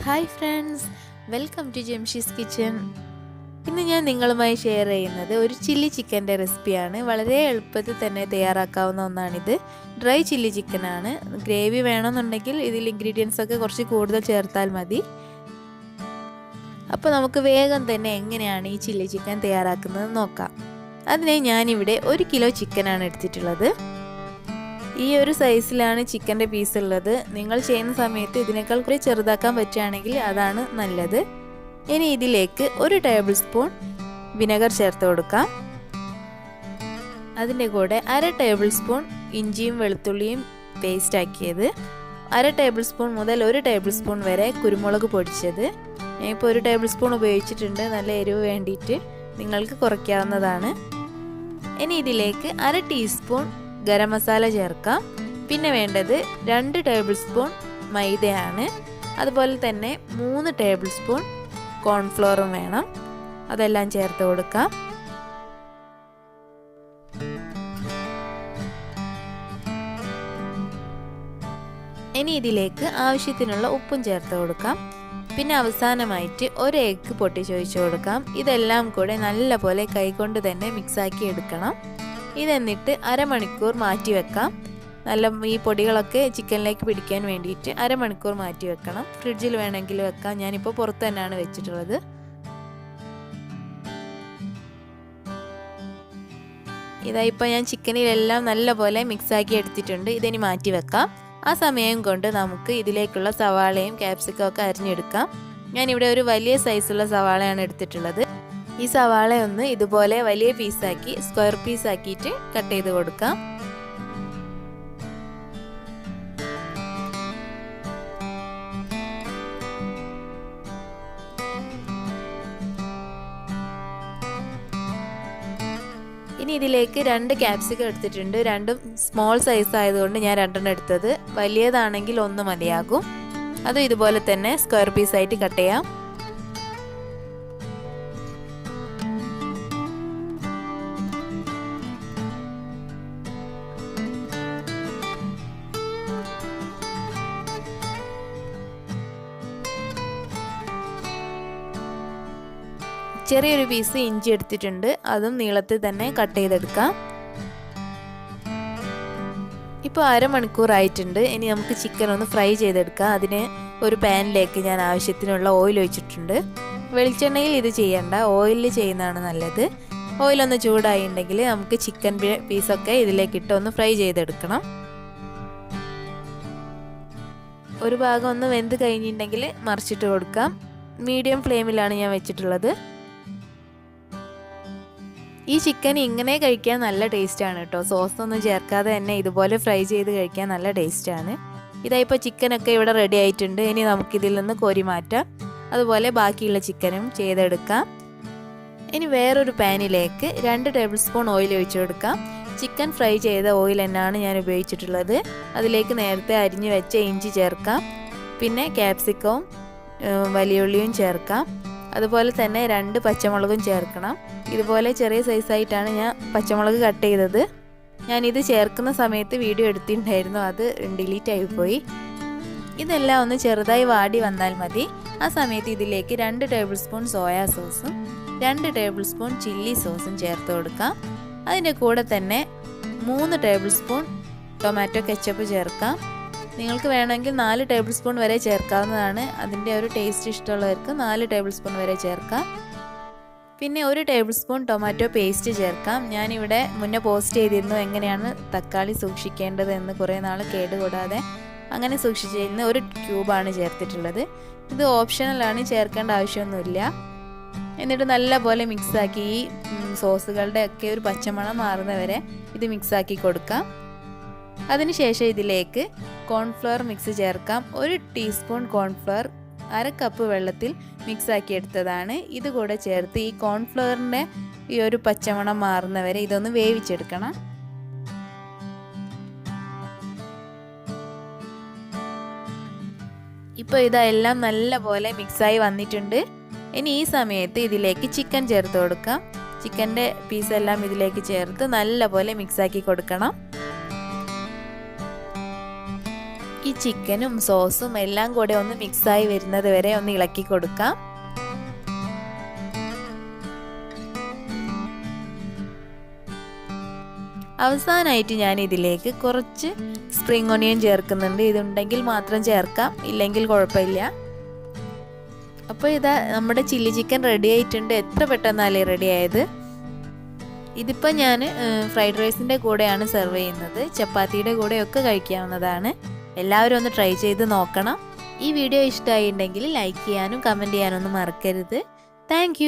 Hi friends, welcome to Jemshi's Kitchen. ഇന്ന് ഞാൻ നിങ്ങളുമായി ഷെയർ ചെയ്യുന്നത് ഒരു ചില്ലി ചിക്കൻ്റെ റെസിപ്പിയാണ്. വളരെ എളുപ്പത്തിൽ തന്നെ തയ്യാറാക്കാവുന്ന ഒന്നാണിത്. ഡ്രൈ ചില്ലി ചിക്കനാണ്. ഗ്രേവി വേണമെന്നുണ്ടെങ്കിൽ ഇതിൽ ഇൻഗ്രീഡിയൻസ് ഒക്കെ കുറച്ച് കൂടുതൽ ചേർത്താൽ മതി. അപ്പോൾ നമുക്ക് വേഗം തന്നെ എങ്ങനെയാണ് ഈ ചില്ലി ചിക്കൻ തയ്യാറാക്കുന്നത് നോക്കാം. അതിനായി ഞാനിവിടെ 1 കിലോ ചിക്കനാണ് എടുത്തിട്ടുള്ളത്. ഈ ഒരു സൈസിലാണ് ചിക്കൻ്റെ പീസ് ഉള്ളത്. നിങ്ങൾ ചെയ്യുന്ന സമയത്ത് ഇതിനേക്കാൾ കുറച്ച് ചെറുതാക്കാൻ പറ്റുകയാണെങ്കിൽ അതാണ് നല്ലത്. ഇനി ഇതിലേക്ക് 1 ടേബിൾ സ്പൂൺ വിനെഗർ ചേർത്ത് കൊടുക്കാം. അതിൻ്റെ കൂടെ 1/2 ടേബിൾ സ്പൂൺ ഇഞ്ചിയും വെളുത്തുള്ളിയും പേസ്റ്റ് ആക്കിയത്, 1/2 ടേബിൾ സ്പൂൺ മുതൽ 1 ടേബിൾ സ്പൂൺ വരെ കുരുമുളക് പൊടിച്ചത്. ഞാനിപ്പോൾ 1 ടേബിൾ സ്പൂൺ ഉപയോഗിച്ചിട്ടുണ്ട്. നല്ല എരിവ് വേണ്ടിയിട്ട് നിങ്ങൾക്ക് കുറയ്ക്കാവുന്നതാണ്. ഇനി ഇതിലേക്ക് 1/2 ടീസ്പൂൺ ഗരം മസാല ചേർക്കാം. പിന്നെ വേണ്ടത് 2 ടേബിൾ സ്പൂൺ മൈദയാണ്. അതുപോലെ തന്നെ 3 ടേബിൾ സ്പൂൺ കോൺഫ്ലോറും വേണം. അതെല്ലാം ചേർത്ത് കൊടുക്കാം. ഇനി ഇതിലേക്ക് ആവശ്യത്തിനുള്ള ഉപ്പും ചേർത്ത് കൊടുക്കാം. പിന്നെ അവസാനമായിട്ട് 1 എഗ്ഗ് പൊട്ടിച്ചൊഴിച്ച് കൊടുക്കാം. ഇതെല്ലാം കൂടെ നല്ലപോലെ കൈകൊണ്ട് തന്നെ മിക്സാക്കി എടുക്കണം. ഇതെന്നിട്ട് അരമണിക്കൂർ മാറ്റി വെക്കാം. നല്ല ഈ പൊടികളൊക്കെ ചിക്കനിലേക്ക് പിടിക്കാൻ വേണ്ടിയിട്ട് അരമണിക്കൂർ മാറ്റി വെക്കണം. ഫ്രിഡ്ജിൽ വേണമെങ്കിൽ വെക്കാം. ഞാനിപ്പോൾ പുറത്ത് തന്നെയാണ് വെച്ചിട്ടുള്ളത്. ഇതായിപ്പോൾ ഞാൻ ചിക്കനിലെല്ലാം നല്ലപോലെ മിക്സാക്കി എടുത്തിട്ടുണ്ട്. ഇതിനി മാറ്റി വെക്കാം. ആ സമയം കൊണ്ട് നമുക്ക് ഇതിലേക്കുള്ള സവാളയും ക്യാപ്സിക്കം ഒക്കെ അരിഞ്ഞെടുക്കാം. ഞാനിവിടെ ഒരു വലിയ സൈസുള്ള സവാളയാണ് എടുത്തിട്ടുള്ളത്. ഈ സവാള ഒന്ന് ഇതുപോലെ വലിയ പീസാക്കി സ്ക്വയർ പീസാക്കിയിട്ട് കട്ട് ചെയ്ത് കൊടുക്കാം. ഇനി ഇതിലേക്ക് 2 ക്യാപ്സിക്കം എടുത്തിട്ടുണ്ട്. രണ്ടും സ്മോൾ സൈസ് ആയതുകൊണ്ട് ഞാൻ 2 എടുത്തത്. വലിയതാണെങ്കിൽ 1 മതിയാകും. അതും ഇതുപോലെ തന്നെ സ്ക്വയർ പീസായിട്ട് കട്ട് ചെയ്യാം. ചെറിയൊരു പീസ് ഇഞ്ചി എടുത്തിട്ടുണ്ട്. അതും നീളത്തിൽ തന്നെ കട്ട് ചെയ്തെടുക്കാം. ഇപ്പോൾ അരമണിക്കൂർ ആയിട്ടുണ്ട്. ഇനി നമുക്ക് ചിക്കൻ ഒന്ന് ഫ്രൈ ചെയ്തെടുക്കാം. അതിന് ഒരു പാനിലേക്ക് ഞാൻ ആവശ്യത്തിനുള്ള ഓയിൽ ഒഴിച്ചിട്ടുണ്ട്. വെളിച്ചെണ്ണയിൽ ഇത് ചെയ്യണ്ട, ഓയിലിൽ ചെയ്യുന്നതാണ് നല്ലത്. ഓയിലൊന്ന് ചൂടായിട്ടുണ്ടെങ്കിൽ നമുക്ക് ചിക്കൻ പീസൊക്കെ ഇതിലേക്കിട്ട് ഒന്ന് ഫ്രൈ ചെയ്തെടുക്കണം. ഒരു ഭാഗം ഒന്ന് വെന്ത് കഴിഞ്ഞിട്ടുണ്ടെങ്കിൽ മറിച്ചിട്ട് കൊടുക്കാം. മീഡിയം ഫ്ലെയിമിലാണ് ഞാൻ വെച്ചിട്ടുള്ളത്. ഈ ചിക്കൻ ഇങ്ങനെ കഴിക്കാൻ നല്ല ടേസ്റ്റാണ് കേട്ടോ. സോസൊന്നും ചേർക്കാതെ തന്നെ ഇതുപോലെ ഫ്രൈ ചെയ്ത് കഴിക്കാൻ നല്ല ടേസ്റ്റാണ്. ഇതായിപ്പോൾ ചിക്കനൊക്കെ ഇവിടെ റെഡി ആയിട്ടുണ്ട്. ഇനി നമുക്കിതിൽ നിന്ന് കോരി മാറ്റാം. അതുപോലെ ബാക്കിയുള്ള ചിക്കനും ചെയ്തെടുക്കാം. ഇനി വേറൊരു പാനിലേക്ക് 2 ടേബിൾ സ്പൂൺ ഓയിൽ ഒഴിച്ചു കൊടുക്കാം. ചിക്കൻ ഫ്രൈ ചെയ്ത ഓയിൽ തന്നെയാണ് ഞാൻ ഉപയോഗിച്ചിട്ടുള്ളത്. അതിലേക്ക് നേരത്തെ അരിഞ്ഞു വെച്ച ഇഞ്ചി ചേർക്കാം. പിന്നെ ക്യാപ്സിക്കവും വലിയുള്ളിയും ചേർക്കാം. അതുപോലെ തന്നെ 2 പച്ചമുളകും ചേർക്കണം. ഇതുപോലെ ചെറിയ സൈസായിട്ടാണ് ഞാൻ പച്ചമുളക് കട്ട് ചെയ്തത്. ഞാനിത് ചേർക്കുന്ന സമയത്ത് വീഡിയോ എടുത്തിട്ടുണ്ടായിരുന്നു, അത് ഡിലീറ്റ് ആയിപ്പോയി. ഇതെല്ലാം ഒന്ന് ചെറുതായി വാടി വന്നാൽ മതി. ആ സമയത്ത് ഇതിലേക്ക് 2 ടേബിൾ സ്പൂൺ സോയാ സോസും 2 ടേബിൾ സ്പൂൺ ചില്ലി സോസും ചേർത്ത് കൊടുക്കാം. അതിൻ്റെ കൂടെ തന്നെ 3 ടേബിൾ സ്പൂൺ ടൊമാറ്റോ കെച്ചപ്പ് ചേർക്കാം. നിങ്ങൾക്ക് വേണമെങ്കിൽ 4 ടേബിൾ സ്പൂൺ വരെ ചേർക്കാവുന്നതാണ്. അതിൻ്റെ ഒരു ടേസ്റ്റ് ഇഷ്ടമുള്ളവർക്ക് 4 ടേബിൾ സ്പൂൺ വരെ ചേർക്കാം. പിന്നെ 1 ടേബിൾ സ്പൂൺ ടൊമാറ്റോ പേസ്റ്റ് ചേർക്കാം. ഞാനിവിടെ മുന്നേ പോസ്റ്റ് ചെയ്തിരുന്നു എങ്ങനെയാണ് തക്കാളി സൂക്ഷിക്കേണ്ടത് എന്ന്. കുറേ നാൾ കേടുകൂടാതെ അങ്ങനെ സൂക്ഷിച്ചിരുന്ന 1 ക്യൂബാണ് ചേർത്തിട്ടുള്ളത്. ഇത് ഓപ്ഷണലാണ്, ചേർക്കേണ്ട ആവശ്യമൊന്നുമില്ല. എന്നിട്ട് നല്ലപോലെ മിക്സാക്കി ഈ സോസുകളുടെ ഒക്കെ ഒരു പച്ചമണം മാറുന്നവരെ ഇത് മിക്സാക്കി കൊടുക്കാം. അതിനുശേഷം ഇതിലേക്ക് കോൺഫ്ലവർ മിക്സ് ചേർക്കാം. 1 ടീസ്പൂൺ കോൺഫ്ലവർ 1/2 കപ്പ് വെള്ളത്തിൽ മിക്സാക്കി എടുത്തതാണ്. ഇതുകൂടെ ചേർത്ത് ഈ കോൺഫ്ലവറിൻ്റെ ഈ ഒരു പച്ചമണം മാറുന്നവരെ ഇതൊന്ന് വേവിച്ചെടുക്കണം. ഇപ്പോൾ ഇതെല്ലാം നല്ലപോലെ മിക്സായി വന്നിട്ടുണ്ട്. ഇനി ഈ സമയത്ത് ഇതിലേക്ക് ചിക്കൻ ചേർത്ത് കൊടുക്കാം. ചിക്കൻ്റെ പീസെല്ലാം ഇതിലേക്ക് ചേർത്ത് നല്ലപോലെ മിക്സാക്കി കൊടുക്കണം. ഈ ചിക്കനും സോസും എല്ലാം കൂടെ ഒന്ന് മിക്സായി വരുന്നത് വരെ ഒന്ന് ഇളക്കി കൊടുക്കാം. അവസാനമായിട്ട് ഞാൻ ഇതിലേക്ക് കുറച്ച് സ്പ്രിംഗ് ഓണിയൻ ചേർക്കുന്നുണ്ട്. ഇതുണ്ടെങ്കിൽ മാത്രം ചേർക്കാം, ഇല്ലെങ്കിൽ കുഴപ്പമില്ല. അപ്പോൾ ഇതാ നമ്മുടെ ചില്ലി ചിക്കൻ റെഡി ആയിട്ടുണ്ട്. എത്ര പെട്ടെന്നല്ലേ റെഡി ആയത്. ഇതിപ്പോൾ ഞാൻ ഫ്രൈഡ് റൈസിൻ്റെ കൂടെയാണ് സെർവ് ചെയ്യുന്നത്. ചപ്പാത്തിയുടെ കൂടെയൊക്കെ കഴിക്കാവുന്നതാണ്. എല്ലാവരും ഒന്ന് ട്രൈ ചെയ്ത് നോക്കണം. ഈ വീഡിയോ ഇഷ്ടമായിട്ടുണ്ടെങ്കിൽ ലൈക്ക് ചെയ്യാനും കമൻറ്റ് ചെയ്യാനൊന്നും മറക്കരുത്. താങ്ക്